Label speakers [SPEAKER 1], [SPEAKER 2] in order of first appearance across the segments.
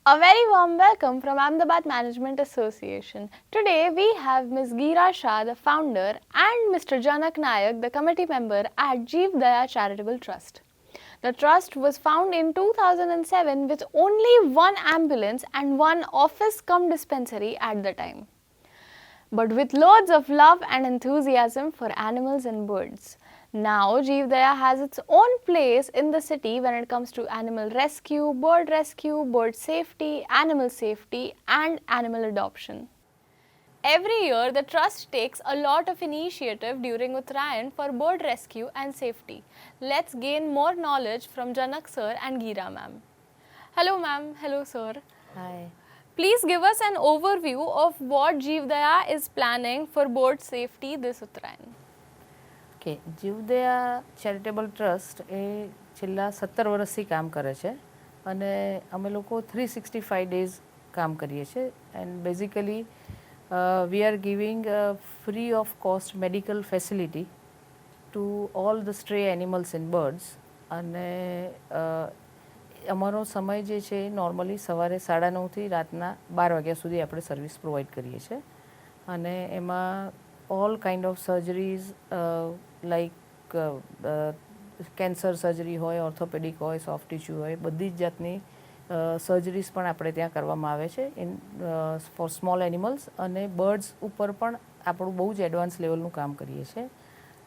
[SPEAKER 1] A very warm welcome from Ahmedabad Management Association. Today we have Ms. Geera Shah, the founder, and Mr. Janak Nayak, the committee member at Jeev Daya Charitable Trust. The trust was founded in 2007 with only one ambulance and one office cum dispensary at the time, but with loads of love and enthusiasm for animals and birds. Now, Jeev Daya has its own place in the city when it comes to animal rescue, bird safety, and animal adoption. Every year, the trust takes a lot of initiative during Uttarayan for bird rescue and safety. Let's gain more knowledge from Janak sir and Geera ma'am. Hello ma'am, hello sir.
[SPEAKER 2] Hi.
[SPEAKER 1] Please give us an overview of what Jeev Daya is planning for bird safety this Uttarayan.
[SPEAKER 2] Okay, જીવદયા charitable trust એ છેલ્લા 17 વર્ષથી કામ કરે છે અને અમે લોકો 365 days કામ કરીએ છીએ and basically we are giving free of cost medical facility to all the stray animals and birds અને અમારો સમય જે છે એ નોર્મલી સવારે 9:30થી રાતના 12 વાગ્યા સુધી આપણે સર્વિસ પ્રોવાઈડ કરીએ છીએ અને એમાં all kind of surgeries like cancer surgery હોય, ઓર્થોપેડિક હોય, સોફ્ટ ટિશ્યુ હોય, બધી જ જાતની સર્જરીઝ પણ આપણે ત્યાં કરવામાં આવે છે ઇન ફોર સ્મોલ એનિમલ્સ અને બર્ડ્સ ઉપર પણ આપણું બહુ જ એડવાન્સ લેવલનું કામ કરીએ છીએ.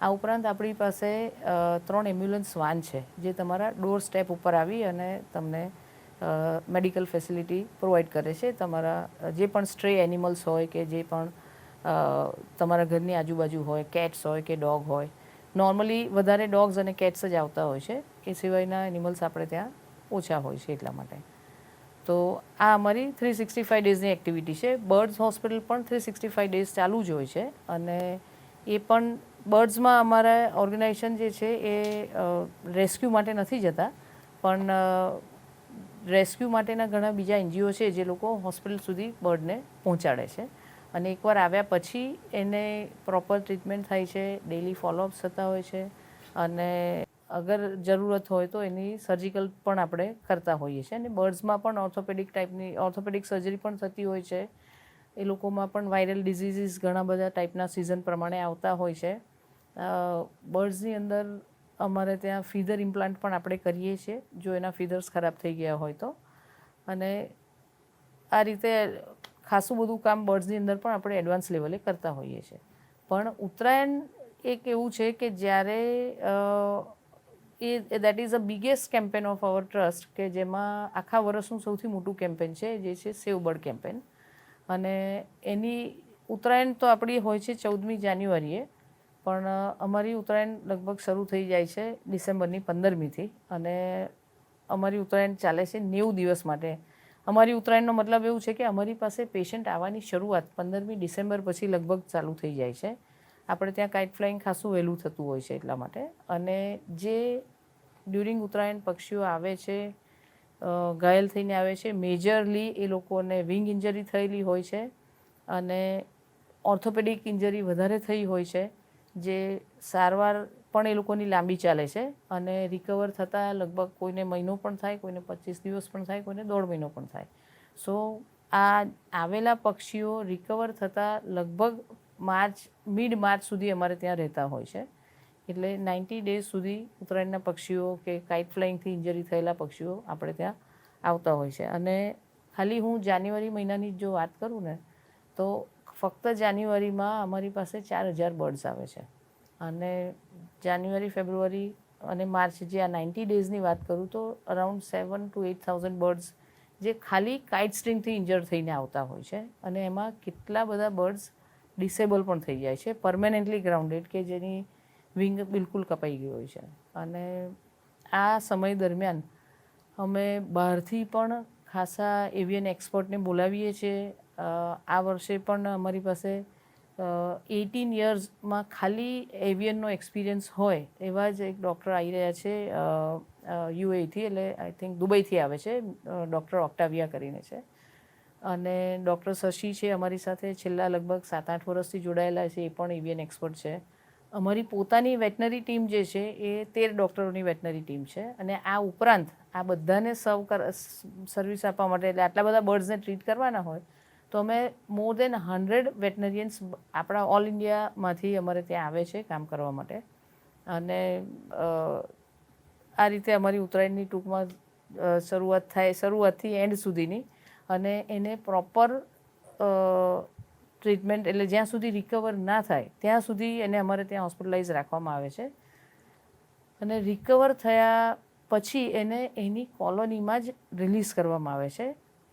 [SPEAKER 2] આ ઉપરાંત આપણી પાસે 3 એમ્બ્યુલન્સ વાન છે જે તમારા ડોર સ્ટેપ ઉપર આવી અને તમને મેડિકલ ફેસિલિટી પ્રોવાઈડ કરે છે. તમારા જે પણ સ્ટ્રે એનિમલ્સ હોય કે જે પણ તમારા ઘરની આજુબાજુ હોય, કેટ્સ હોય કે ડોગ હોય, નોર્મલી વધારે ડોગ્સ અને કેટ્સ જ આવતા હોય છે, એ સિવાયના એનિમલ્સ આપણે ત્યાં ઓછા હોય છે એટલા માટે. તો આ અમારી 365 ડેઝની એક્ટિવિટી છે. બર્ડ્સ હોસ્પિટલ પણ 365 ડેઝ ચાલુ જ હોય છે અને એ પણ બર્ડ્સમાં અમારા ઓર્ગેનાઇઝેશન જે છે એ રેસ્ક્યુ માટે નથી જતા, પણ રેસ્ક્યુ માટેના ઘણા બીજા એનજીઓ છે જે લોકો હોસ્પિટલ સુધી બર્ડને પહોંચાડે છે અને એકવાર આવ્યા પછી એને પ્રોપર ટ્રીટમેન્ટ થાય છે, ડેલી ફોલોઅપ્સ થતા હોય છે અને અગર જરૂરત હોય તો એની સર્જિકલ પણ આપણે કરતા હોઈએ છીએ અને બર્ડ્સમાં પણ ઓર્થોપેડિક સર્જરી પણ થતી હોય છે. એ લોકોમાં પણ વાયરલ ડિઝીઝીસ ઘણા બધા ટાઈપના સિઝન પ્રમાણે આવતા હોય છે. બર્ડ્સની અંદર અમારે ત્યાં ફીધર ઇમ્પ્લાન્ટ પણ આપણે કરીએ છીએ જો એના ફીધર્સ ખરાબ થઈ ગયા હોય તો. અને આ રીતે ખાસું બધું કામ બર્ડ્સની અંદર પણ આપણે એડવાન્સ લેવલે કરતા હોઈએ છીએ. પણ ઉત્તરાયણ એક એવું છે કે જ્યારે that is a biggest campaign of our trust કે જેમાં આખા વર્ષનું સૌથી મોટું કેમ્પેન છે જે છે સેવ બર્ડ કેમ્પેન. અને એની ઉત્તરાયણ તો આપણી હોય છે 14મી જાન્યુઆરીએ, પણ અમારી ઉત્તરાયણ લગભગ શરૂ થઈ જાય છે ડિસેમ્બરની 15મીથી અને અમારી ઉત્તરાયણ ચાલે છે 90 દિવસ માટે. અમારી ઉત્તરાયણનો મતલબ એવું છે કે અમારી પાસે પેશન્ટ આવવાની શરૂઆત 15મી ડિસેમ્બર પછી લગભગ ચાલુ થઈ જાય છે. આપણે ત્યાં કાઇટ ફ્લાઇંગ ખાસું વહેલું થતું હોય છે એટલા માટે. અને જે ડ્યુરિંગ ઉત્તરાયણ પક્ષીઓ આવે છે, ઘાયલ થઈને આવે છે, મેજરલી એ લોકોને વિંગ ઇન્જરી થયેલી હોય છે અને ઓર્થોપેડિક ઇન્જરી વધારે થઈ હોય છે, જે સારવાર પણ એ લોકોની લાંબી ચાલે છે અને રિકવર થતાં લગભગ કોઈને મહિનો પણ થાય, કોઈને 25 દિવસ પણ થાય, કોઈને 1.5 મહિનો પણ થાય. સો આ આવેલા પક્ષીઓ રિકવર થતાં લગભગ મિડ માર્ચ સુધી અમારે ત્યાં રહેતા હોય છે. એટલે 90 ડેઝ સુધી ઉત્તરાયણના પક્ષીઓ કે કાઇટ ફ્લાઇંગથી ઇન્જરી થયેલા પક્ષીઓ આપણે ત્યાં આવતા હોય છે. અને ખાલી હું જાન્યુઆરી મહિનાની જો વાત કરું ને તો ફક્ત જાન્યુઆરીમાં અમારી પાસે 4000 બર્ડ્સ આવે છે અને જાન્યુઆરી, ફેબ્રુઆરી અને માર્ચ જે આ 90 ડેઝની વાત કરું તો અરાઉન્ડ 7,000 to 8,000 બર્ડ્સ જે ખાલી કાઇટ સ્ટ્રિંગથી ઇન્જર થઈને આવતા હોય છે. અને એમાં કેટલા બધા બર્ડ્સ ડિસેબલ પણ થઈ જાય છે, પરમેનન્ટલી ગ્રાઉન્ડેડ, કે જેની વિંગ બિલકુલ કપાઈ ગઈ હોય છે. અને આ સમય દરમિયાન અમે બહારથી પણ ખાસા એવિયન એક્સપર્ટને બોલાવીએ છીએ. આ વર્ષે પણ અમારી પાસે 18 યર્સમાં ખાલી એવિયનનો એક્સપિરિયન્સ હોય એવા જ એક ડૉક્ટર આવી રહ્યા છે યુએઈથી, એટલે આઈ થિંક દુબઈથી આવે છે, ડૉક્ટર ઓક્ટાવિયા કરીને છે. અને ડૉક્ટર શશી છે અમારી સાથે, છેલ્લા લગભગ 7-8 વર્ષથી જોડાયેલા છે, એ પણ એવિયન એક્સપર્ટ છે. અમારી પોતાની વેટનરી ટીમ જે છે એ 13 ડૉક્ટરોની વેટનરી ટીમ છે અને આ ઉપરાંત આ બધાને સર્વિસ આપવા માટે એટલે આટલા બધા બર્ડ્સને ટ્રીટ કરવાના હોય તો અમે મોર દેન 100 વેટનરિયન્સ આપણા ઓલ ઇન્ડિયામાંથી અમારે ત્યાં આવે છે કામ કરવા માટે. અને આ રીતે અમારી ઉત્તરાયણની ટૂંકમાં શરૂઆતથી એન્ડ સુધીની. અને એને પ્રોપર ટ્રીટમેન્ટ એટલે જ્યાં સુધી રિકવર ના થાય ત્યાં સુધી એને અમારે ત્યાં હોસ્પિટલાઇઝ રાખવામાં આવે છે. અને રિકવર થયા પછી એને એની કોલોનીમાં જ રિલીઝ કરવામાં આવે છે.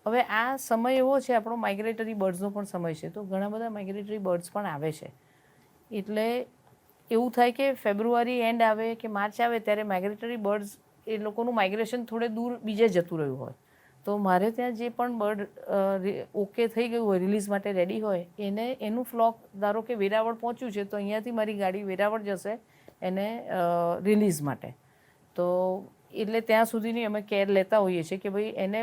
[SPEAKER 2] હવે આ સમય એવો છે આપણો માઇગ્રેટરી બર્ડ્સનો પણ સમય છે, તો ઘણા બધા માઇગ્રેટરી બર્ડ્સ પણ આવે છે. એટલે એવું થાય કે ફેબ્રુઆરી એન્ડ આવે કે માર્ચ આવે ત્યારે માઇગ્રેટરી બર્ડ્સ એ લોકોનું માઇગ્રેશન થોડે દૂર બીજે જતું રહ્યું હોય, તો મારે ત્યાં જે પણ બર્ડ ઓકે થઈ ગયું હોય રિલીઝ માટે રેડી હોય એનું ફ્લોક ધારો કે વેરાવળ પહોંચ્યું છે તો અહીંયાથી મારી ગાડી વેરાવળ જશે એને રિલીઝ માટે. તો એટલે ત્યાં સુધીની અમે કેર લેતા હોઈએ છીએ કે ભાઈ એને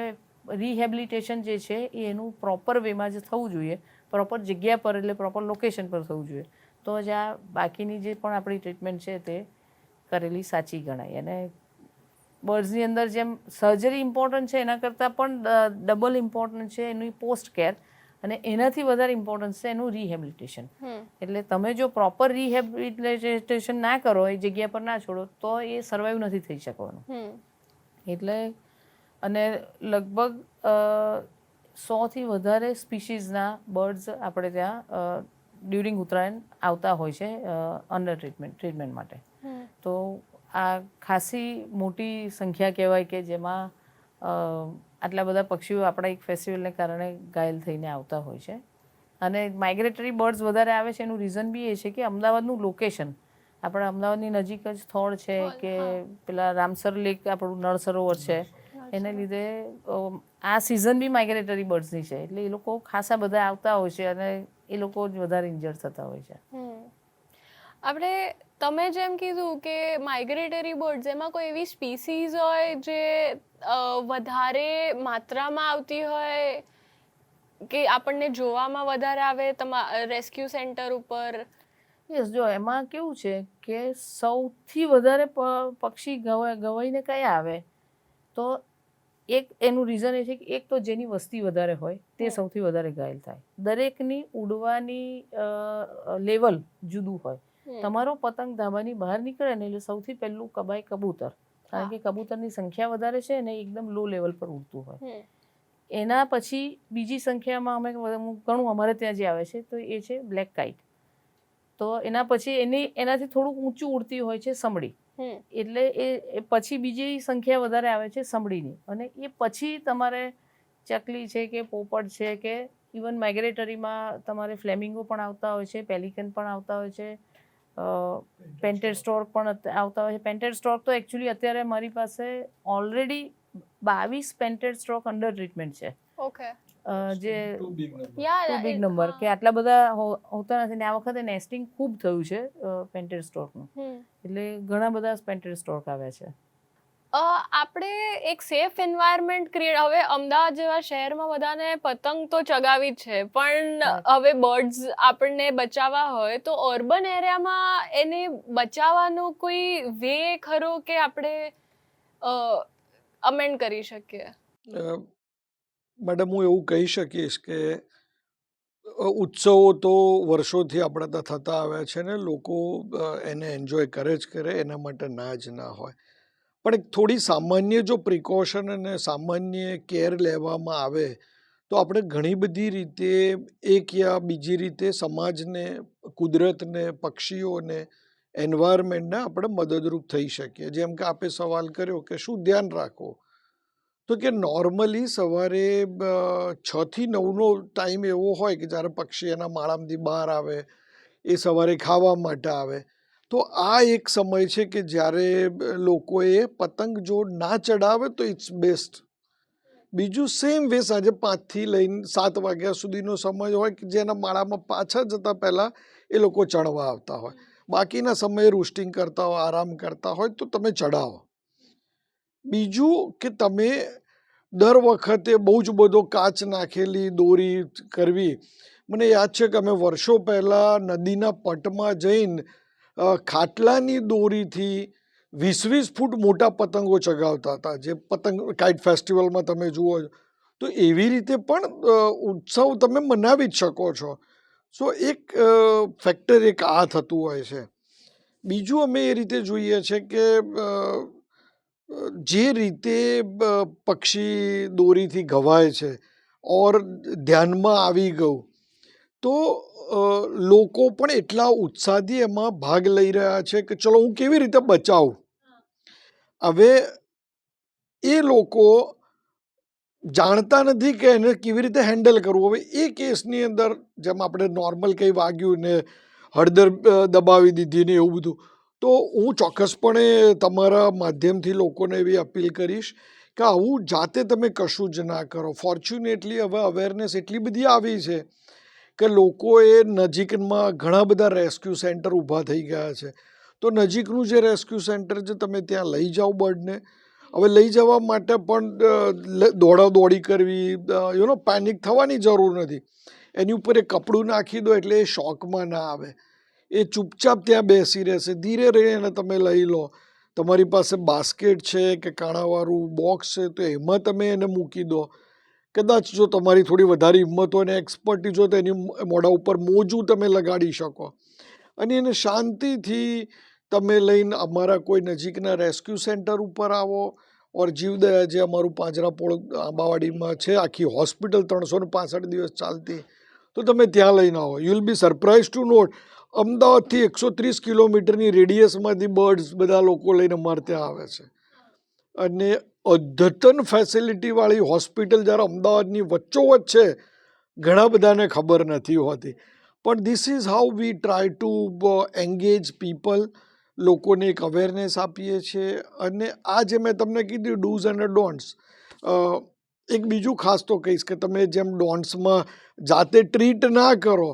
[SPEAKER 2] રિહેબિલિટેશન જે છે એ એનું પ્રોપર વેમાં જ થવું જોઈએ, પ્રોપર જગ્યા પર એટલે પ્રોપર લોકેશન પર થવું જોઈએ, તો જ આ બાકીની જે પણ આપણી ટ્રીટમેન્ટ છે તે કરેલી સાચી ગણાય. અને બર્ડ્સની અંદર જેમ સર્જરી ઇમ્પોર્ટન્ટ છે એના કરતાં પણ ડબલ ઇમ્પોર્ટન્ટ છે એની પોસ્ટ કેર, અને એનાથી વધારે ઇમ્પોર્ટન્સ છે એનું રિહેબિલિટેશન. એટલે તમે જો પ્રોપર રિહેબિલિટેશન ના કરો, એ જગ્યા પર ના છોડો, તો એ સર્વાઈવ નથી થઈ શકવાનું. એટલે અને લગભગ 100થી વધારે સ્પીસીઝના બર્ડ્સ આપણે ત્યાં ડ્યુરિંગ ઉત્તરાયણ આવતા હોય છે અંડર ટ્રીટમેન્ટ માટે. તો આ ખાસી મોટી સંખ્યા કહેવાય કે જેમાં આટલા બધા પક્ષીઓ આપણા એક ફેસ્ટિવલને કારણે ઘાયલ થઈને આવતા હોય છે. અને માઇગ્રેટરી બર્ડ્સ વધારે આવે છે એનું રીઝન બી એ છે કે અમદાવાદનું લોકેશન, આપણા અમદાવાદની નજીક જ થોળ છે કે પેલા રામસર લેક આપણું નળ સરોવર છે, એને લીધે આ સિઝન બી માઇગ્રેટરી બર્ડ્સની છે. એટલે એ લોકો ખાસા બધા આવતા હોય છે અને એ લોકો જ વધારે ઇન્જર્ડ થતા હોય છે.
[SPEAKER 1] આપણે તમે જેમ કીધું કે માઇગ્રેટરી બર્ડ્સ એમાં કોઈ એવી સ્પીસીઝ હોય જે વધારે માત્રામાં આવતી હોય કે આપણને જોવામાં વધારે આવે રેસ્ક્યુ સેન્ટર ઉપર?
[SPEAKER 2] યસ, જો એમાં કેવું છે કે સૌથી વધારે પક્ષી ગવાઈને કયા આવે, તો એક એનું રીઝન એ છે કે એક તો જેની વસ્તી વધારે હોય તે સૌથી વધારે ઘાયલ થાય. દરેકની ઉડવાની લેવલ જુદું હોય. તમારો પતંગ ધાબાની બહાર નીકળે ને એટલે સૌથી પહેલું કબાય કબૂતર, કારણ કે કબૂતરની સંખ્યા વધારે છે અને એકદમ લો લેવલ પર ઉડતું હોય. એના પછી બીજી સંખ્યામાં અમે ઘણું અમારે ત્યાં જે આવે છે તો એ છે બ્લેક કાઇટ. તો એના પછી એનાથી થોડુંક ઊંચું ઉડતી હોય છે સમડી. એટલે એ પછી બીજી સંખ્યા વધારે આવે છે સમડીની. અને એ પછી તમારે ચકલી છે કે પોપટ છે કે ઇવન માઇગ્રેટરીમાં તમારે ફ્લેમિંગો પણ આવતા હોય છે, પેલિકન પણ આવતા હોય છે, પેન્ટેડ સ્ટોર્ક પણ આવતા હોય છે. પેન્ટેડ સ્ટોર્ક તો એકચ્યુઅલી અત્યારે મારી પાસે already 22 painted stork under treatment છે.
[SPEAKER 1] ઓકે.
[SPEAKER 2] જે
[SPEAKER 1] ટુ
[SPEAKER 2] બિગ નંબર કે આટલા બધા હોતા નથી. ને આ વખતે નેસ્ટિંગ ખૂબ થયું છે પેન્ટેડ સ્ટોર્કનું, એટલે ઘણા બધા પેન્ટેડ સ્ટોર્ક આવ્યા છે.
[SPEAKER 1] આપણે એક સેફ એન્વાયરમેન્ટ ક્રિએટ, હવે અમદાવાદ જેવા શહેરમાં બધાને પતંગ તો ચગાવી જ છે, પણ હવે બર્ડ્સ આપણને બચાવવા હોય તો અર્બન એરિયામાં એને બચાવવાનો કોઈ વે ખરો કે આપણે અમેન્ડ કરી શકીએ?
[SPEAKER 3] મેડમ, હું એવું કહી શકીશ કે ઉત્સવો તો વર્ષોથી આપણે ત્યાં થતા આવ્યા છે ને લોકો એને એન્જોય કરે જ કરે, એના માટે ના જ ના હોય. પણ એક થોડી સામાન્ય જો પ્રિકોશન અને સામાન્ય કેર લેવામાં આવે તો આપણે ઘણી બધી રીતે એક યા બીજી રીતે સમાજને, કુદરતને, પક્ષીઓને, એન્વાયરમેન્ટને આપણે મદદરૂપ થઈ શકીએ. જેમ કે આપે સવાલ કર્યો કે શું ધ્યાન રાખો, તો કે નોર્મલી સવારે 6 થી 9નો ટાઈમ એવો હોય કે જ્યારે પક્ષી એના માળામાંથી બહાર આવે, એ સવારે ખાવા માટે આવે. તો આ એક સમય છે કે જ્યારે લોકોએ પતંગ જો ના ચડાવે તો ઇટ્સ બેસ્ટ. બીજું સેમ વે સાંજે 5 થી લઈને 7 વાગ્યા સુધીનો સમય હોય કે જેના માળામાં પાછા જતા પહેલાં એ લોકો ચડવા આવતા હોય. બાકીના સમયે રોસ્ટિંગ કરતા હોય, આરામ કરતા હોય તો તમે ચડાવો. બીજું કે તમે દર વખતે બહુ જ બધો કાચ નાખેલી દોરી કરવી. મને યાદ છે કે અમે વર્ષો પહેલાં નદીના પટમાં જઈને ખાટલાની દોરીથી 20-20 ફૂટ મોટા પતંગો ચગાવતા હતા, જે પતંગ કાઇટ ફેસ્ટિવલમાં તમે જુઓ છો. તો એવી રીતે પણ ઉત્સવ તમે મનાવી જ શકો છો. સો એક ફેક્ટર એક આ થતું હોય છે. બીજું અમે એ રીતે જોઈએ છે કે જે રીતે પક્ષી દોરીથી ઘવાય છે ઓર ધ્યાનમાં આવી ગયું, તો લોકો પણ એટલા ઉત્સાહથી એમાં ભાગ લઈ રહ્યા છે કે ચલો હું કેવી રીતે બચાવું. હવે એ લોકો જાણતા નથી કે એને કેવી રીતે હેન્ડલ કરવું. હવે એ કેસની અંદર જેમ આપણે નોર્મલ કંઈ વાગ્યું ને હળદર દબાવી દીધી ને એવું બધું, તો હું ચોક્કસપણે તમારા માધ્યમથી લોકોને એવી અપીલ કરીશ કે આવું જાતે તમે કશું જ ના કરો. ફોર્ચ્યુનેટલી હવે અવેરનેસ એટલી બધી આવી છે કે લોકોએ નજીકમાં ઘણા બધા રેસ્ક્યુ સેન્ટર ઊભા થઈ ગયા છે. તો નજીકનું જે રેસ્ક્યુ સેન્ટર છે તમે ત્યાં લઈ જાઓ બર્ડને. હવે લઈ જવા માટે પણ દોડાદોડી કરવી, પેનિક થવાની જરૂર નથી. એની ઉપર એક કપડું નાખી દો એટલે એ શોકમાં ના આવે. એ ચૂપચાપ ત્યાં બેસી રહેશે. ધીરે રહીને તમે લઈ લો. તમારી પાસે બાસ્કેટ છે કે કાણાવાળું બોક્સ છે તો એમાં તમે એને મૂકી દો. કદાચ જો તમારી થોડી વધારે હિંમત હોય ને એક્સપર્ટી જો તો એની મોઢા ઉપર મોજું તમે લગાડી શકો અને એને શાંતિથી તમે લઈને અમારા કોઈ નજીકના રેસ્ક્યુ સેન્ટર ઉપર આવો. ઓર જીવદયા જે અમારું પાંજરાપોળ આંબાવાડીમાં છે, આખી હોસ્પિટલ 365 દિવસ ચાલતી, તો તમે ત્યાં લઈને આવો. You will be surprise to note અમદાવાદથી 130 કિલોમીટરની રેડિયસમાંથી બર્ડ્સ બધા લોકો લઈને અમારે ત્યાં આવે છે. અને અદ્યતન ફેસિલિટીવાળી હોસ્પિટલ જ્યારે અમદાવાદની વચ્ચોવચ્ચ છે, ઘણા બધાને ખબર નથી હોતી. પણ this is how we try to engage people. લોકોને એક અવેરનેસ આપીએ છીએ. અને આ જે મેં તમને કીધું ડૂઝ અને ડોન્ટ્સ, એક બીજું ખાસ તો કહીશ કે તમે જેમ ડોન્ટ્સમાં જાતે ટ્રીટ ના કરો,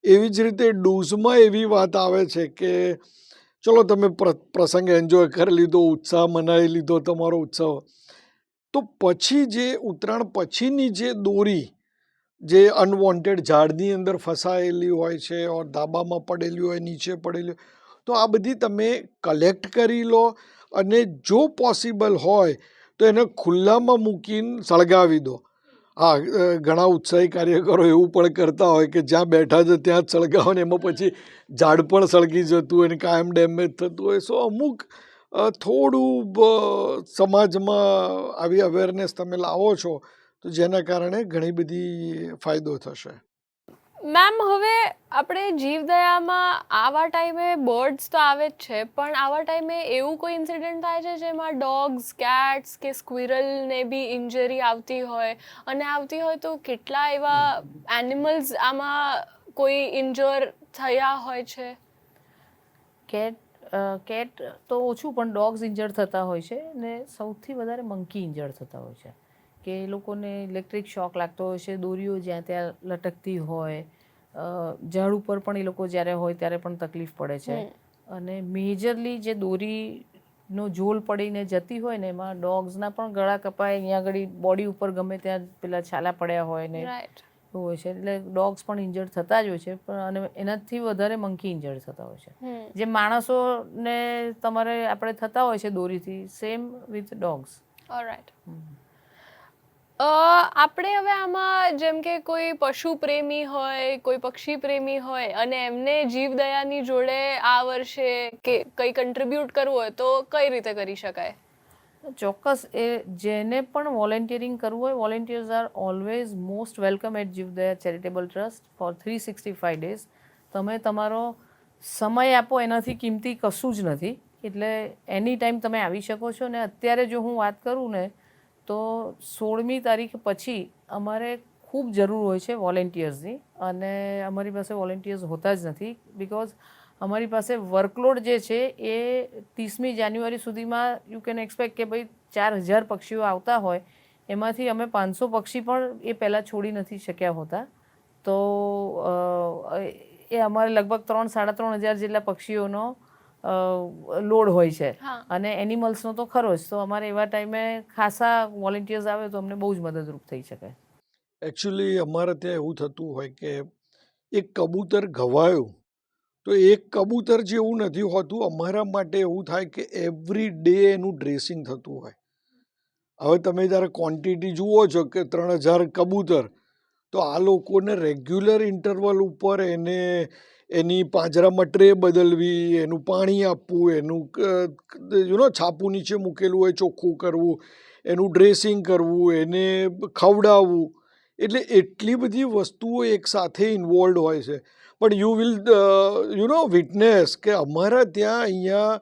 [SPEAKER 3] એવી જ રીતે ડૂઝમાં એવી વાત આવે છે કે ચલો તમે પ્રસંગ એન્જોય કરી લીધો, ઉત્સાહ મનાવી લીધો તમારો ઉત્સવ, તો પછી જે ઉત્તરાયણ પછીની જે દોરી જે અનવોન્ટેડ ઝાડની અંદર ફસાયેલી હોય છે ઓર ધાબામાં પડેલી હોય, નીચે પડેલી હોય, તો આ બધી તમે કલેક્ટ કરી લો અને જો પોસિબલ હોય તો એને ખુલ્લામાં મૂકીને સળગાવી દો. હા, ઘણા ઉત્સાહી કાર્યકરો એવું પણ કરતા હોય કે જ્યાં બેઠા છે ત્યાં જ સળગાવો ને એમાં પછી ઝાડ પણ સળગી જતું હોય ને કાયમ ડેમેજ થતું હોય. સો અમુક થોડું સમાજમાં આવી અવેરનેસ તમે લાવો છો તો જેના કારણે ઘણી બધી ફાયદો થશે.
[SPEAKER 1] મેમ, હવે આપણે જીવદયામાં આવા ટાઈમે બર્ડ્સ તો આવે જ છે, પણ આવા ટાઈમે એવું કોઈ ઇન્સિડન્ટ થાય છે જેમાં ડોગ્સ, કેટ્સ કે સ્ક્વિરલને બી ઇન્જરી આવતી હોય, અને આવતી હોય તો કેટલા એવા એનિમલ્સ આમાં કોઈ ઇન્જર થયા હોય છે?
[SPEAKER 2] કેટ તો ઓછું, પણ ડોગ્સ ઇન્જર્ડ થતા હોય છે ને સૌથી વધારે મંકી ઇન્જર્ડ થતા હોય છે કે એ લોકોને ઇલેક્ટ્રિક શોક લાગતો હોય છે, દોરીઓ જ્યાં ત્યાં લટકતી હોય, ઝાડ ઉપર પણ એ લોકો જ્યારે હોય ત્યારે પણ તકલીફ પડે છે. અને મેજરલી જે દોરીનો ઝોલ પડીને જતી હોય ને એમાં ડોગ્સના પણ ગળા કપાય, અહીંયા આગળ બોડી ઉપર ગમે ત્યાં પેલા છાલા પડ્યા હોય ને એવું હોય છે. એટલે ડોગ્સ પણ ઇન્જર્ડ થતા જ હોય છે, પણ અને એનાથી વધારે મંકી ઇન્જર્ડ થતા હોય છે. જે માણસોને તમારે આપણે થતા હોય છે દોરીથી, સેમ વિથ ડોગ્સ.
[SPEAKER 1] ઓલરાઈટ. આપણે હવે આમાં જેમ કે કોઈ પશુ પ્રેમી હોય, કોઈ પક્ષી પ્રેમી હોય અને એમને જીવદયાની જોડે આ વર્ષે કે કંઈ કન્ટ્રીબ્યુટ કરવું હોય તો કઈ રીતે કરી શકાય?
[SPEAKER 2] ચોક્કસ. એ જેને પણ વોલેન્ટિયરિંગ કરવું હોય, volunteers are always most welcome at Jivdaya charitable trust for 365 days. તમે તમારો સમય આપો એનાથી કિંમતી કશું જ નથી. એટલે એની ટાઈમ તમે આવી શકો છો. ને અત્યારે જો હું વાત કરું ને તો 16મી તારીખ પછી અમારે ખૂબ જરૂર હોય છે વોલેન્ટિયર્સની, અને અમારી પાસે વોલેન્ટિયર્સ હોતા જ નથી બિકોઝ અમારી પાસે વર્કલોડ જે છે એ 30મી જાન્યુઆરી સુધીમાં યુ કેન એક્સપેક્ટ કે ભાઈ 4000 પક્ષીઓ આવતા હોય, એમાંથી અમે 500 પક્ષી પણ એ પહેલાં છોડી નથી શક્યા હોતા. તો એ અમારે લગભગ 3-3.5 જેટલા પક્ષીઓનો લોડ હોય છે. અને એનિમલ્સનો તો ખરો જ. તો અમારે એવા ટાઈમે ખાસા વોલેન્ટિયર્સ આવે તો અમને બહુ જ મદદરૂપ થઈ શકે.
[SPEAKER 3] એકચ્યુઅલી અમારે ત્યાં એવું થતું હોય કે એક કબૂતર ઘવાયું તો એક કબૂતર જેવું નથી હોતું. અમારા માટે એવું થાય કે એવરી ડે એનું ડ્રેસિંગ થતું હોય. હવે તમે જ્યારે ક્વોન્ટિટી જુઓ છો કે 3000 કબૂતર, તો આ લોકોને રેગ્યુલર ઇન્ટરવલ ઉપર એની પાંજરામાં ટ્રે બદલવી, એનું પાણી આપવું, એનું છાપું નીચે મૂકેલું હોય ચોખ્ખું કરવું, એનું ડ્રેસિંગ કરવું, એને ખવડાવવું, એટલે એટલી બધી વસ્તુઓ એક સાથે ઇન્વોલ્વ હોય છે. પણ યુ વિલ વિટનેસ કે અમારા ત્યાં અહીંયા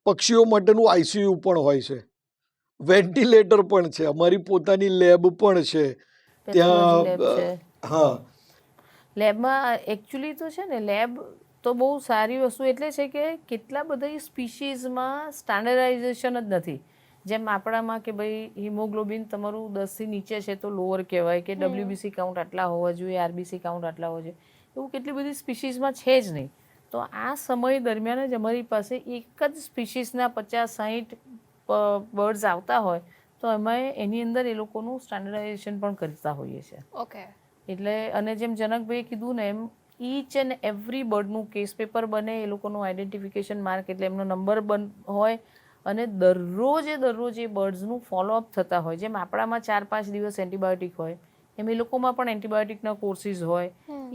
[SPEAKER 3] પક્ષીઓ માટેનું આઈસીયુ પણ હોય છે, વેન્ટિલેટર પણ છે, અમારી પોતાની લેબ પણ છે
[SPEAKER 2] પેથોલોજી લેબ
[SPEAKER 3] ત્યાં.
[SPEAKER 2] છે.
[SPEAKER 3] હા,
[SPEAKER 2] લેબમાં એકચ્યુઅલી તો છે ને, લેબ તો બહુ સારી વસ્તુ એટલે છે કે કેટલા બધા સ્પીશીઝમાં સ્ટાન્ડર્ડાઇઝેશન જ નથી. જેમ આપણામાં કે ભાઈ હિમોગ્લોબિન તમારું 10થી નીચે છે તો લોઅર કહેવાય, કે WBC કાઉન્ટ આટલા હોવા જોઈએ, RBC કાઉન્ટ આટલા હોવા જોઈએ, એવું કેટલી બધી સ્પીશીઝમાં છે જ નહીં. તો આ સમય દરમિયાન જ અમારી પાસે એક જ સ્પીશીઝના 50-60 બર્ડ્સ આવતા હોય, તો એમાં એની અંદર એ લોકોનું સ્ટાન્ડર્ડાઇઝેશન પણ કરતા હોઈએ છીએ.
[SPEAKER 1] ઓકે.
[SPEAKER 2] એટલે અને જેમ જનકભાઈએ કીધું ને એમ, ઈચ એન્ડ એવરી બર્ડનું કેસ પેપર બને, એ લોકોનું આઈડેન્ટિફિકેશન માર્ક એટલે એમનો નંબર હોય, અને દરરોજ એ બર્ડ્સનું ફોલોઅપ થતા હોય. જેમ આપણામાં 4-5 દિવસ એન્ટીબાયોટિક હોય, એમ એ લોકોમાં પણ એન્ટીબાયોટિકના કોર્સીસ હોય.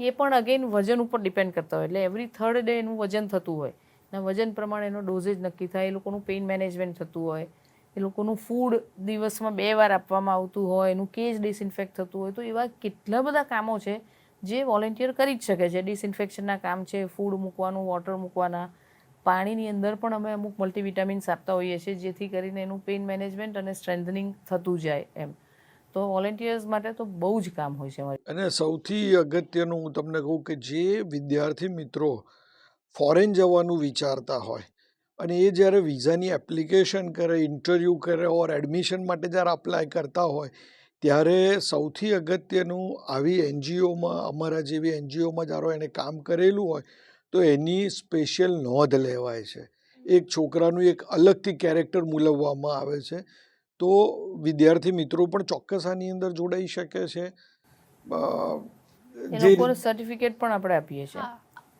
[SPEAKER 2] એ પણ અગેન વજન ઉપર ડિપેન્ડ કરતા હોય, એટલે એવરી 3rd ડે એનું વજન થતું હોય, અને વજન પ્રમાણે એનો ડોઝેજ નક્કી થાય. એ લોકોનું પેઇન મેનેજમેન્ટ થતું હોય, એ લોકોનું ફૂડ દિવસમાં 2 વાર આપવામાં આવતું હોય, એનું કેજ ડિસઇન્ફેક્ટ થતું હોય. તો એવા કેટલા બધા કામો છે જે વોલેન્ટિયર કરી જ શકે છે. ડિસઇન્ફેક્શનના કામ છે, ફૂડ મૂકવાનું, વોટર મૂકવાના, પાણીની અંદર પણ અમે અમુક મલ્ટીવિટામિન્સ આપતા હોઈએ છીએ, જેથી કરીને એનું પેઇન મેનેજમેન્ટ અને સ્ટ્રેન્થનિંગ થતું જાય એમ. તો વોલેન્ટિયર્સ માટે તો બહુ જ કામ હોય છે.
[SPEAKER 3] અને સૌથી અગત્યનું હું તમને કહું કે જે વિદ્યાર્થી મિત્રો ફોરેન જવાનું વિચારતા હોય અને એ જ્યારે વિઝાની એપ્લિકેશન કરે, ઇન્ટરવ્યૂ કરે ઓર એડમિશન માટે જ્યારે અપ્લાય કરતા હોય, ત્યારે સૌથી અગત્યનું આવી એનજીઓમાં, અમારા જેવી એનજીઓમાં જ્યારે એને કામ કરેલું હોય તો એની સ્પેશિયલ નોંધ લેવાય છે. એક છોકરાનું એક અલગથી કેરેક્ટર મૂલવવામાં આવે છે. તો વિદ્યાર્થી મિત્રો પણ ચોક્કસ આની અંદર જોડાઈ શકે છે.
[SPEAKER 2] એ લોકોને સર્ટિફિકેટ પણ આપણે આપીએ છીએ.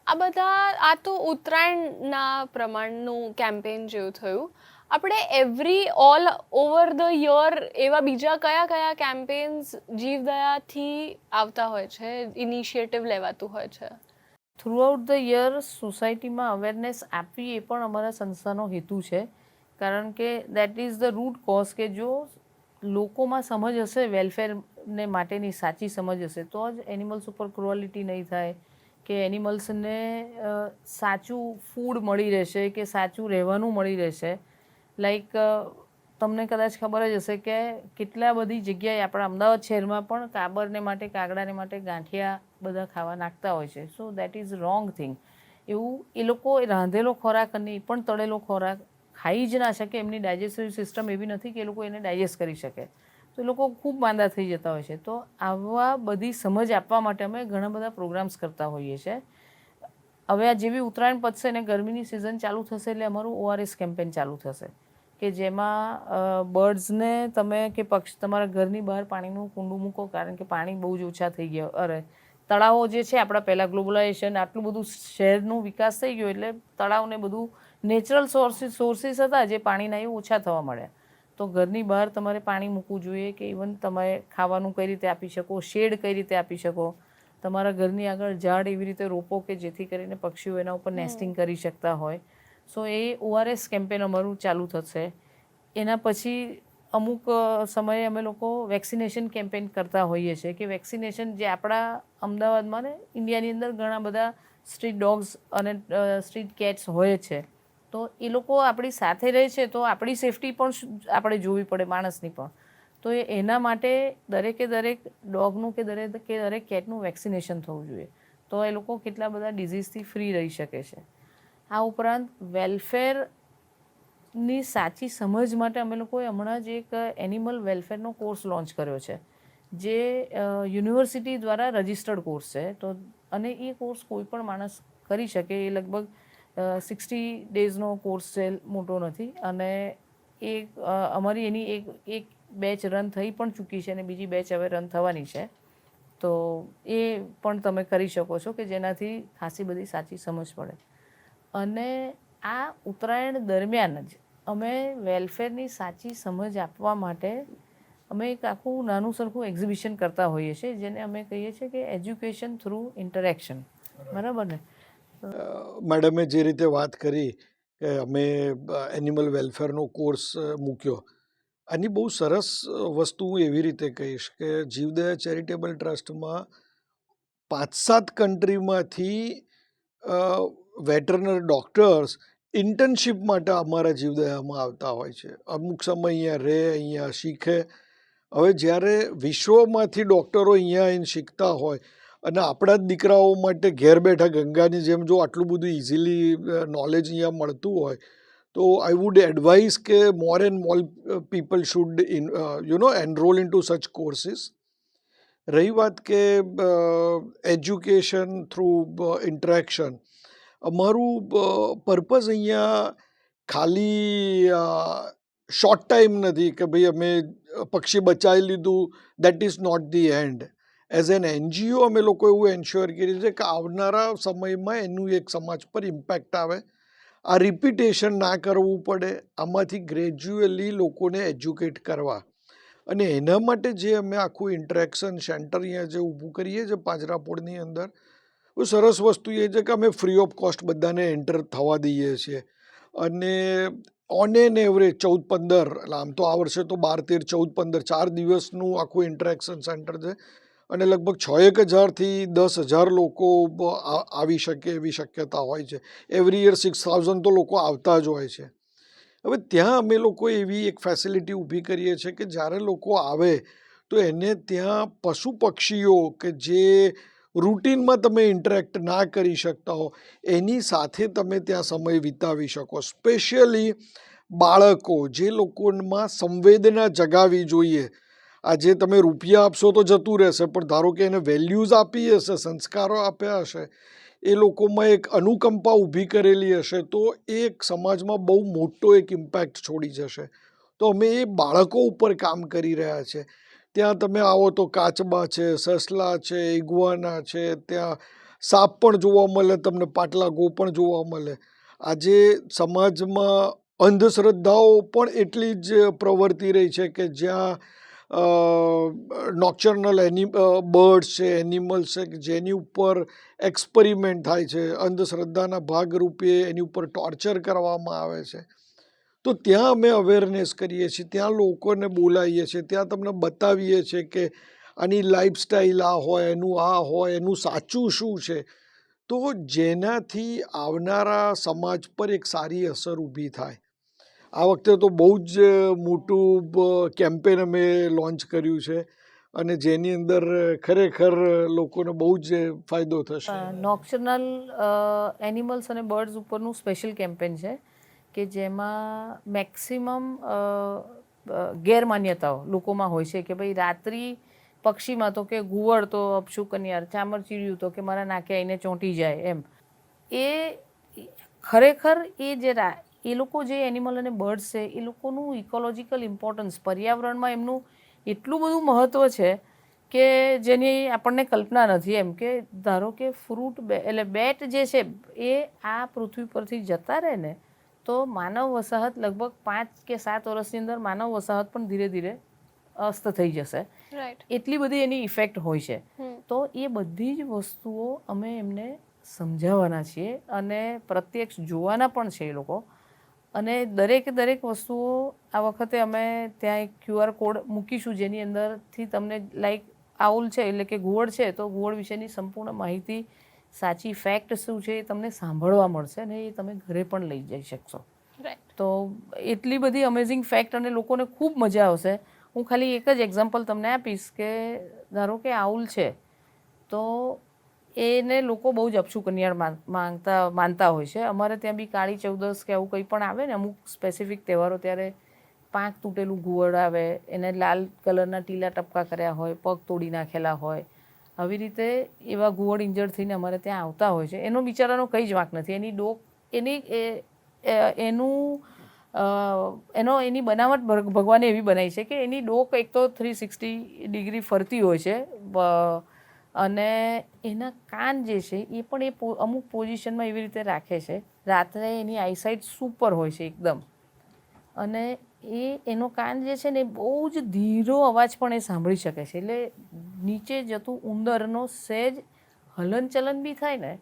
[SPEAKER 1] આ તો ઉત્તરાયણના પ્રમાણનું કેમ્પેન જેવું થયું. આપણે ઓલ ઓવર ધ યર એવા બીજા કયા કેમ્પેન્સ જીવદયાથી આવતા હોય છે, ઇનિશિયેટિવ લેવાતું હોય છે?
[SPEAKER 2] થ્રુઆઉટ ધ યર સોસાયટીમાં અવેરનેસ આપવી એ પણ અમારા સંસ્થાનો હેતુ છે. કારણ કે that is the root cause, કે જો લોકોમાં સમજ હશે, વેલફેરને માટેની સાચી સમજ હશે, તો જ એનિમલ્સ ઉપર ક્રુઅલિટી નહીં થાય, કે એનિમલ્સને સાચું ફૂડ મળી રહેશે, કે સાચું રહેવાનું મળી રહેશે. લાઈક તમને કદાચ ખબર જ હશે કે કેટલા બધી જગ્યાએ આપણા અમદાવાદ શહેરમાં પણ કાબરને માટે, કાગડાને માટે ગાંઠિયા બધા ખાવા નાખતા હોય છે. So that is wrong thing. એવું એ લોકો રાંધેલો ખોરાક અને એ પણ તળેલો ખોરાક ખાઈ જ ના શકે. એમની ડાયજેસ્ટિવ સિસ્ટમ એવી નથી કે એ લોકો એને ડાયજેસ્ટ કરી શકે. તો એ લોકો ખૂબ માંદા થઈ જતા હોય છે. તો આવા બધી સમજ આપવા માટે અમે ઘણા બધા પ્રોગ્રામ્સ કરતા હોઈએ છીએ. હવે આ જેવી ઉત્તરાયણ પતશે ને ગરમીની સિઝન ચાલુ થશે, એટલે અમારું ORS કેમ્પેન ચાલુ થશે, કે જેમાં બર્ડ્સને તમે કે તમારા ઘરની બહાર પાણીનું કુંડું મૂકો, કારણ કે પાણી બહુ જ ઓછા થઈ ગયા. તળાવો જે છે આપણા, પહેલાં ગ્લોબલાઇઝેશન, આટલું બધું શહેરનું વિકાસ થઈ ગયો, એટલે તળાવને બધું નેચરલ સોર્સિસ હતા જે પાણીના, એ ઓછા થવા મળ્યા. તો ઘરની બહાર તમારે પાણી મૂકવું જોઈએ, કે ઇવન તમે ખાવાનું કઈ રીતે આપી શકો, શેડ કઈ રીતે આપી શકો, તમારા ઘરની આગળ ઝાડ એવી રીતે રોપો કે જેથી કરીને પક્ષીઓ એના ઉપર નેસ્ટિંગ કરી શકતા હોય. સો એ ORS કેમ્પેન અમારું ચાલુ થશે. એના પછી અમુક સમયે અમે લોકો વેક્સિનેશન કેમ્પેન કરતા હોઈએ છીએ, કે વેક્સિનેશન જે આપણા અમદાવાદમાં ને ઇન્ડિયાની અંદર ઘણા બધા સ્ટ્રીટ ડોગ્સ અને સ્ટ્રીટ કેટ્સ હોય છે. તો એ લોકો આપણી સાથે રહે છે, તો આપણી સેફટી પણ આપણે જોવી પડે, માણસની પણ. તો એના માટે દરેક ડોગનું કે દરેક કેટનું વેક્સિનેશન થવું જોઈએ. તો એ લોકો કેટલા બધા ડિઝીઝથી ફ્રી રહી શકે છે. આ ઉપરાંત વેલફેરની સાચી સમજ માટે અમે લોકોએ હમણાં જ એક એનિમલ વેલફેરનો કોર્સ લોન્ચ કર્યો છે, જે યુનિવર્સિટી દ્વારા રજિસ્ટર્ડ કોર્સ છે. તો અને એ કોર્સ કોઈ પણ માણસ કરી શકે. એ લગભગ 60 ડેઝનો કોર્સ છે, મોટો નથી. અને એ અમારી એની એક બેચ રન થઈ પણ ચૂકી છે, અને બીજી બેચ હવે રન થવાની છે. તો એ પણ તમે કરી શકો છો, કે જેનાથી ખાસી બધી સાચી સમજ પડે. અને આ ઉત્તરાયણ દરમિયાન જ અમે વેલફેરની સાચી સમજ આપવા માટે અમે એક આખું નાનું સરખું એક્ઝિબિશન કરતા હોઈએ છીએ, જેને અમે કહીએ છીએ કે એજ્યુકેશન થ્રુ ઇન્ટરેક્શન. બરાબર ને?
[SPEAKER 3] મેડમે જે રીતે વાત કરી કે અમે એનિમલ વેલફેરનો કોર્સ મૂક્યો, આની બહુ સરસ વસ્તુ હું એવી રીતે કહીશ કે જીવદયા ચેરિટેબલ ટ્રસ્ટમાં 5-7 કન્ટ્રીમાંથી વેટરનરી ડૉક્ટર્સ ઇન્ટર્નશીપ માટે અમારા જીવદયામાં આવતા હોય છે. અમુક સમય અહીંયા રહે, અહીંયા શીખે. હવે જ્યારે વિશ્વમાંથી ડૉક્ટરો અહીંયા આવીને શીખતા હોય અને આપણા જ દીકરાઓ માટે ઘેર બેઠા ગંગાની જેમ જો આટલું બધું ઇઝીલી નોલેજ અહીંયા મળતું હોય, તો આઈ વુડ એડવાઇઝ કે more and more people should enrol into such courses. રહી વાત કે એજ્યુકેશન થ્રુ ઇન્ટરેક્શન, અમારું પર્પઝ અહીંયા ખાલી શોર્ટ ટાઈમ નથી કે ભાઈ અમે પક્ષી બચાવી લીધું, that is not the end. As an NGO અમે લોકો એવું એન્શ્યોર કરીએ છીએ કે આવનારા સમયમાં એનું એક સમાજ પર ઇમ્પેક્ટ આવે, આ રિપીટેશન ના કરવું પડે, આમાંથી ગ્રેજ્યુઅલી લોકોને એજ્યુકેટ કરવા. અને એના માટે જે અમે આખું ઇન્ટરેક્શન સેન્ટર અહીંયા જે ઊભું કરીએ છીએ પાંજરાપોળની અંદર, બહુ સરસ વસ્તુ એ છે કે અમે ફ્રી ઓફ કોસ્ટ બધાને એન્ટર થવા દઈએ છીએ. અને ઓન એન એવરેજ 14-15, એટલે આમ તો આ વર્ષે તો 12-13-14-15 4 દિવસનું આખું ઇન્ટરેક્શન સેન્ટર છે અને લગભગ 6,000-10,000 લોકો આવી શકે એવી શક્યતા હોય છે. એવરી યર 6,000 તો લોકો આવતા જ હોય છે. હવે ત્યાં અમે લોકો એવી એક ફેસિલિટી ઊભી કરીએ છીએ કે જ્યારે લોકો આવે તો એને ત્યાં પશુ પક્ષીઓ કે જે રૂટીનમાં તમે ઇન્ટરેક્ટ ના કરી શકતા હો એની સાથે તમે ત્યાં સમય વિતાવી શકો. સ્પેશિયલી બાળકો, જે લોકોમાં સંવેદના જગાવી જોઈએ. આજે તમે રૂપિયા આપશો તો જતું રહેશે, પણ ધારો કે એને વેલ્યુઝ આપી હશે, સંસ્કારો આપ્યા હશે, એ લોકોમાં એક અનુકંપા ઊભી કરેલી હશે, તો એ એક સમાજમાં બહુ મોટો એક ઇમ્પેક્ટ છોડી જશે. તો અમે એ બાળકો ઉપર કામ કરી રહ્યા છે. ત્યાં તમે આવો તો કાચબા છે, સસલા છે, ઇગ્વાના છે, ત્યાં સાપ પણ જોવા મળે, તમને પાટલા ગો પણ જોવા મળે. આજે સમાજમાં અંધશ્રદ્ધાઓ પણ એટલી જ પ્રવર્તી રહી છે કે જ્યાં નોક્ચર્નલ બર્ડ્સ છે, એનિમલ્સ છે, જેની ઉપર એક્સપેરિમેન્ટ થાય છે, અંધશ્રદ્ધાના ભાગરૂપે એની ઉપર ટોર્ચર કરવામાં આવે છે. તો ત્યાં અમે અવેરનેસ કરીએ છીએ, ત્યાં લોકોને બોલાવીએ છીએ, ત્યાં તમને બતાવીએ છીએ કે આની લાઈફસ્ટાઈલ આ હોય, એનું સાચું શું છે. તો જેનાથી આવનારા સમાજ પર એક સારી અસર ઊભી થાય. આ વખતે તો બહુ જ મોટું કેમ્પેન અમે લોન્ચ કર્યું છે અને જેની અંદર ખરેખર લોકોને બહુ જ ફાયદો થશે.
[SPEAKER 2] નોક્ચરનલ એનિમલ્સ અને બર્ડ્સ ઉપરનું સ્પેશિયલ કેમ્પેન છે કે જેમાં મેક્સિમમ ગેરમાન્યતાઓ લોકોમાં હોય છે કે ભાઈ રાત્રિ પક્ષીમાં તો કે ઘુવડ તો અપશુકનિયાર, ચામરચીડિયું તો કે મારા નાકે આવીને ચોંટી જાય એમ. એ ખરેખર એ લોકો જે એનિમલ અને બર્ડ્સ છે એ લોકોનું ઇકોલોજીકલ ઇમ્પોર્ટન્સ, પર્યાવરણમાં એમનું એટલું બધું મહત્ત્વ છે કે જેની આપણને કલ્પના નથી. એમ કે ધારો કે એટલે બેટ જે છે એ આ પૃથ્વી પરથી જતા રહે ને તો માનવ વસાહત લગભગ 5 કે 7 વર્ષની અંદર માનવ વસાહત પણ ધીરે ધીરે અસ્ત થઈ જશે. એટલી બધી એની ઇફેક્ટ હોય છે. તો એ બધી જ વસ્તુઓ અમે એમને સમજાવવાના છીએ અને પ્રત્યક્ષ જોવાના પણ છે એ લોકો. અને દરેક વસ્તુઓ આ વખતે અમે ત્યાં એક QR કોડ મૂકીશું જેની અંદરથી તમને લાઈક આઉલ છે એટલે કે ઘુવડ છે તો ઘુવડ વિશેની સંપૂર્ણ માહિતી, સાચી ફેક્ટ શું છે એ તમને સાંભળવા મળશે અને એ તમે ઘરે પણ લઈ જઈ શકશો. તો એટલી બધી અમેઝિંગ ફેક્ટ અને લોકોને ખૂબ મજા આવશે. હું ખાલી એક જ એક્ઝામ્પલ તમને આપીશ કે ધારો કે આઉલ છે તો એને લોકો બહુ જ અપશુકનિયાળ માનતા હોય છે. અમારે ત્યાં બી કાળી ચૌદસ કે આવું કંઈ પણ આવે ને અમુક સ્પેસિફિક તહેવારો ત્યારે પાંખ તૂટેલું ઘુવડ આવે, એને લાલ કલરના ટીલા ટપકા કર્યા હોય, પગ તોડી નાખેલા હોય, આવી રીતે એવા ઘુવડ ઇન્જર્ડ થઈને અમારે ત્યાં આવતા હોય છે. એનો બિચારાનો કંઈ જ વાંક નથી. એની ડોક એની બનાવટ ભગવાને એવી બનાવી છે કે એની ડોક એક તો 360 ડિગ્રી ફરતી હોય છે અને એના કાન જે છે એ પણ અમુક પોઝિશનમાં એવી રીતે રાખે છે. રાત્રે એની આઈસાઇટ સુપર હોય છે એકદમ, અને એનો કાન જે છે ને એ બહુ જ ધીરો અવાજ પણ એ સાંભળી શકે છે. એટલે નીચે જતું ઉંદરનો સહેજ હલનચલન બી થાય ને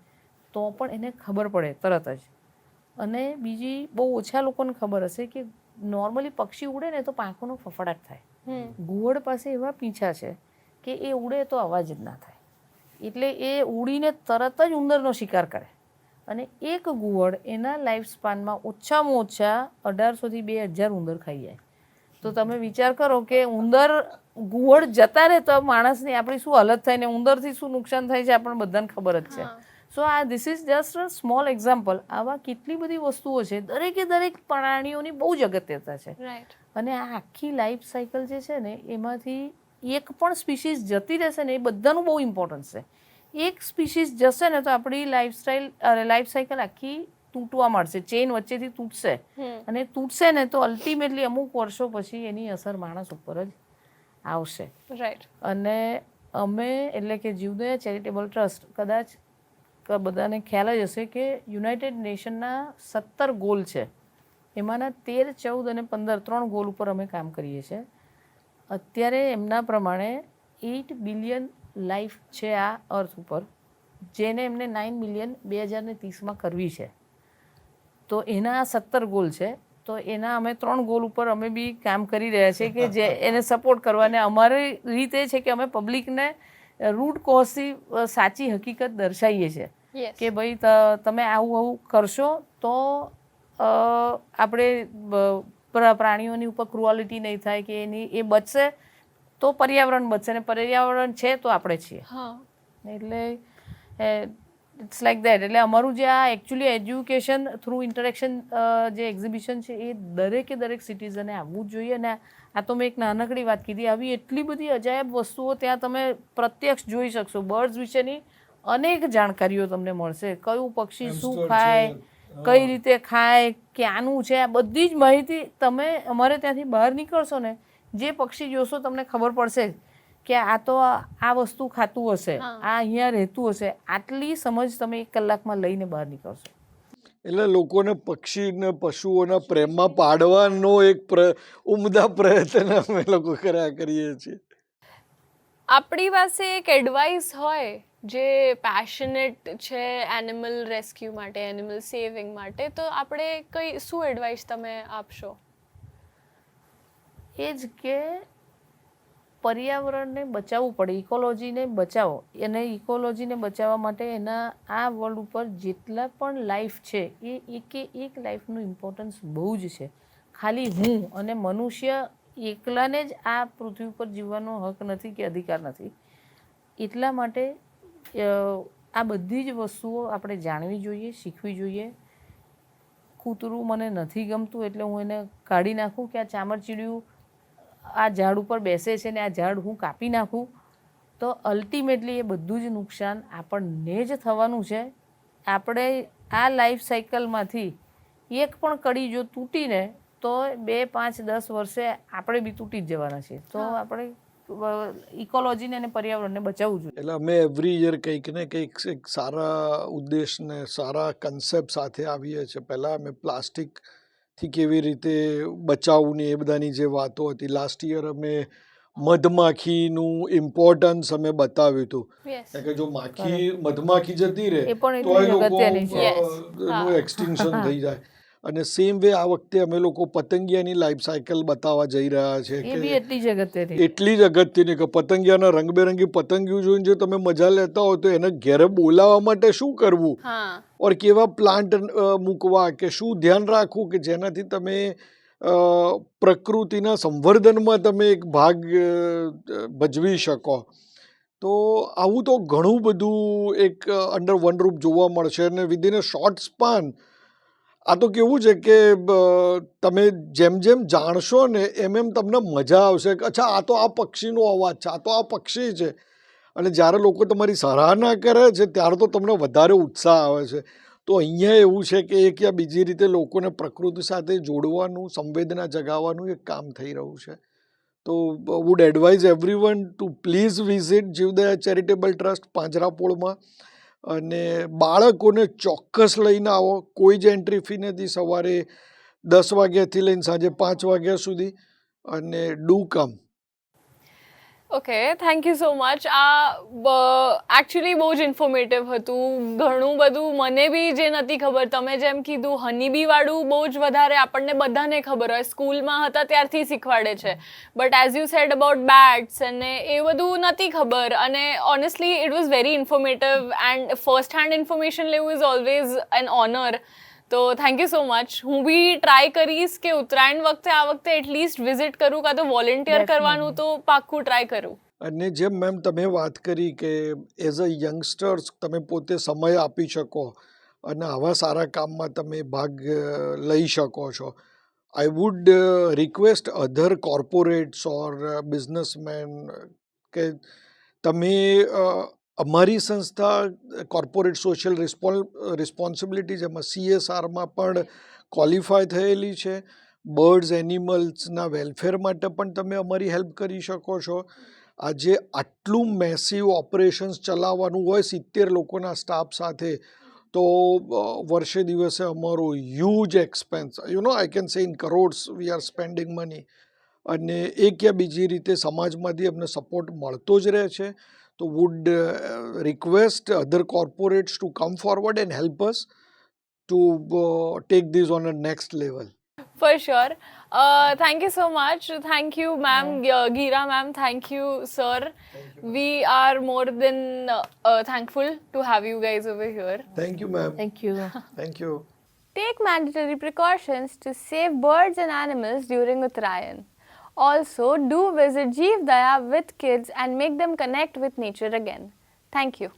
[SPEAKER 2] તો પણ એને ખબર પડે તરત જ. અને બીજી બહુ ઓછા લોકોને ખબર હશે કે નોર્મલી પક્ષી ઉડે ને તો પાંખોનો ફફડાટ થાય. ઘુવડ પાસે એવા પીંછા છે કે એ ઉડે તો અવાજ જ ના થાય. એટલે એ ઉડીને તરત જ ઉંદરનો શિકાર કરે. અને એક ઘુવડ એના લાઈફ સ્પાનમાં ઓછામાં ઓછા 1800 થી 2000 ઉંદર ખાઈ જાય. તો તમે વિચાર કરો કે ઘુવડ જતા રહે તો માણસની આપણી શું હાલત થાય ને ઉંદરથી શું નુકસાન થાય છે આપણને બધાને ખબર જ છે. So this is just a small example. આવા કેટલી બધી વસ્તુઓ છે, દરેક પ્રાણીઓની બહુ જ અગત્યતા છે. અને આ આખી લાઈફ સાયકલ જે છે ને એમાંથી એક પણ સ્પીસીસ જતી રહેશે ને એ બધાનું બહુ ઇમ્પોર્ટન્સ છે. એક સ્પીસીસ જશે ને તો આપણી લાઈફ સાયકલ આખી તૂટવા માંડશે, ચેઇન વચ્ચેથી તૂટશે. અને તૂટશે ને તો અલ્ટિમેટલી અમુક વર્ષો પછી એની અસર માણસ ઉપર જ આવશે. અને અમે એટલે કે જીવદયા ચેરિટેબલ ટ્રસ્ટ, કદાચ બધાને ખ્યાલ જ હશે કે યુનાઇટેડ નેશનના 17 ગોલ છે, એમાંના 13, 14 અને 15 3 ગોલ ઉપર અમે કામ કરીએ છીએ. અત્યારે એમના પ્રમાણે 8 બિલિયન લાઈફ છે આ અર્થ ઉપર, જેને એમને 9 બિલિયન 2030માં કરવી છે. તો એના 17 ગોલ છે. તો એના અમે 3 ગોલ ઉપર અમે બી કામ કરી રહ્યા છીએ કે જે એને સપોર્ટ કરવાને અમારી રીત એ છે કે અમે પબ્લિકને રૂટ કોઝથી સાચી હકીકત દર્શાવીએ છીએ કે ભાઈ તમે આવું કરશો તો આપણે પ્રાણીઓની ઉપર ક્રુઆલિટી નહીં થાય, કે એ બચશે તો પર્યાવરણ બચશે, ને પર્યાવરણ છે તો આપણે છીએ. એટલે ઇટ્સ લાઈક દેટ. એટલે અમારું જે આ એકચ્યુઅલી એજ્યુકેશન થ્રુ ઇન્ટરેક્શન જે એક્ઝિબિશન છે એ દરેક સિટીઝને આવવું જ જોઈએ. અને આ તો મેં એક નાનકડી વાત કીધી, આવી એટલી બધી અજાયબ વસ્તુઓ ત્યાં તમે પ્રત્યક્ષ જોઈ શકશો. બર્ડ્સ વિશેની અનેક જાણકારીઓ તમને મળશે. કયું પક્ષી શું ખાય, કઈ રીતે ખાય, ક્યાંનું છે, આ બધી જ માહિતી તમે અમારે ત્યાંથી બહાર નીકળશો ને જે પક્ષી જોશો તમને ખબર પડશે કે આ તો આ વસ્તુ ખાતું હશે, આ અહીંયા રહેતું હશે. આટલી સમજ તમે 1 કલાકમાં લઈને બહાર નીકળશો.
[SPEAKER 3] એટલે લોકોને પક્ષીને પશુઓના પ્રેમમાં પાડવાનો એક ઉમદા પ્રયત્ન અમે લોકો કરીએ છીએ.
[SPEAKER 1] આપણી પાસે એક એડવાઇસ હોય જે પેશનેટ છે એનિમલ રેસ્ક્યુ માટે, એનિમલ સેવિંગ માટે, તો આપણે શું એડવાઇસ તમે આપશો?
[SPEAKER 2] એ જ કે પર્યાવરણને બચાવવું પડે, ઇકોલોજીને બચાવો. અને ઇકોલોજીને બચાવવા માટે એના આ વર્લ્ડ ઉપર જેટલા પણ લાઈફ છે એ એક લાઈફનું ઇમ્પોર્ટન્સ બહુ જ છે. ખાલી હું અને મનુષ્ય એકલાને જ આ પૃથ્વી ઉપર જીવવાનો હક નથી કે અધિકાર નથી. એટલા માટે આ બધી જ વસ્તુઓ આપણે જાણવી જોઈએ, શીખવી જોઈએ. કૂતરું મને નથી ગમતું એટલે હું એને કાઢી નાખું, કે આ ચામરચીડિયું આ ઝાડ ઉપર બેસે છે ને આ ઝાડ હું કાપી નાખું, તો અલ્ટિમેટલી એ બધું જ નુકસાન આપણને જ થવાનું છે. આપણે આ લાઈફ સાયકલમાંથી એક પણ કડી જો તૂટીને તો 2, 5, 10 વર્ષે આપણે બી તૂટી જ જવાના છીએ. તો આપણે ઇકોલોજીને અને પર્યાવરણને બચાવવું જોઈએ.
[SPEAKER 3] એટલે અમે એવરી યર કંઈક ને કંઈક એક સારા ઉદ્દેશને સારા કન્સેપ્ટ સાથે આવીએ છીએ. પહેલાં અમે પ્લાસ્ટિકથી કેવી રીતે બચાવવું ને એ બધાની જે વાતો હતી. લાસ્ટ યર અમે મધમાખીનું ઇમ્પોર્ટન્સ અમે બતાવ્યું હતું કે જો મધમાખી જતી રહે તો એનું એક્સટિંક્શન થઈ જાય. અને સેમ વે આ વખતે અમે લોકો પતંગિયાની લાઈફ સાયકલ બતાવવા જઈ રહ્યા છે કે એટલી જ અગત્યની કે પતંગિયાના રંગબેરંગી પતંગિયું જોઈને જો તમે મજા લેતા હો તો એને ઘેરે બોલાવવા માટે શું કરવું, ઓર કેવા પ્લાન્ટ મૂકવા, કે શું ધ્યાન રાખવું કે જેનાથી તમે પ્રકૃતિના સંવર્ધનમાં તમે એક ભાગ ભજવી શકો. તો આવું તો ઘણું બધું એક અંડર વન રૂપ જોવા મળશે. અને વિધિન અ શોર્ટ સ્પાન આ તો કેવું છે કે તમે જેમ જાણશો ને એમ તમને મજા આવશે કે અચ્છા આ તો આ પક્ષીનો અવાજ છે, આ તો આ પક્ષી છે. અને જ્યારે લોકો તમારી સરાહના કરે છે ત્યારે તો તમને વધારે ઉત્સાહ આવે છે. તો અહીંયા એવું છે કે એક યા બીજી રીતે લોકોને પ્રકૃતિ સાથે જોડવાનું, સંવેદના જગાવવાનું એક કામ થઈ રહ્યું છે. તો would advise everyone to please visit Jivdaya charitable trust પાંજરાપોળમાં. અને બાળકોને ચોક્કસ લઈને આવો. કોઈ જ એન્ટ્રી ફી નથી, સવારે 10 વાગ્યાથી લઈને સાંજે 5 વાગ્યા સુધી. અને do come.
[SPEAKER 1] Okay, thank you so much. આ એકચ્યુઅલી બહુ જ ઇન્ફોર્મેટિવ હતું. ઘણું બધું મને બી જે નથી ખબર, તમે જેમ કીધું હનીબીવાળું બહુ જ વધારે આપણને બધાને ખબર હોય, સ્કૂલમાં હતા ત્યારથી શીખવાડે છે. But as you said about bats અને એ બધું નથી ખબર. અને honestly it was very informative and first hand information લેવું ઇઝ ઓલવેઝ એન ઓનર. તો થેન્ક યુ સો મચ. હું બી ટ્રાય કરીશ કે ઉત્તરાયણ વખતે આ વખતે એટલીસ્ટ વિઝિટ કરું, કાં તો વોલેન્ટિયર કરવાનું તો પાક્કું ટ્રાય કરું.
[SPEAKER 3] અને જેમ મેમ તમે વાત કરી કે એઝ અ યંગસ્ટર્સ તમે પોતે સમય આપી શકો અને આવા સારા કામમાં તમે ભાગ લઈ શકો છો. I would request other corporates or businessman કે તમે અમારી સંસ્થા કોર્પોરેટ સોશિયલ રિસ્પોન્સિબિલિટી જેમાં CSRમાં પણ ક્વોલિફાય થયેલી છે. બર્ડ્સ એનિમલ્સના વેલફેર માટે પણ તમે અમારી હેલ્પ કરી શકો છો. આજે આટલું મેસિવ ઓપરેશન્સ ચલાવવાનું હોય 70 લોકોના સ્ટાફ સાથે, તો વર્ષે દિવસે અમારો huge expense, I can say in crores we are spending money. અને એક યા બીજી રીતે સમાજમાંથી અમને સપોર્ટ મળતો જ રહે છે. તો would request other corporates to come forward and help us to take this on a next level.
[SPEAKER 1] For sure. Thank you so much. Thank you, ma'am. Geera, ma'am. Thank you, sir. We are more than thankful to have you guys over here.
[SPEAKER 3] Thank you, ma'am.
[SPEAKER 2] Thank you.
[SPEAKER 3] Thank you.
[SPEAKER 1] Take mandatory precautions to save birds and animals during Uttarayan. Also, do visit Jeev Daya with kids and make them connect with nature again. Thank you.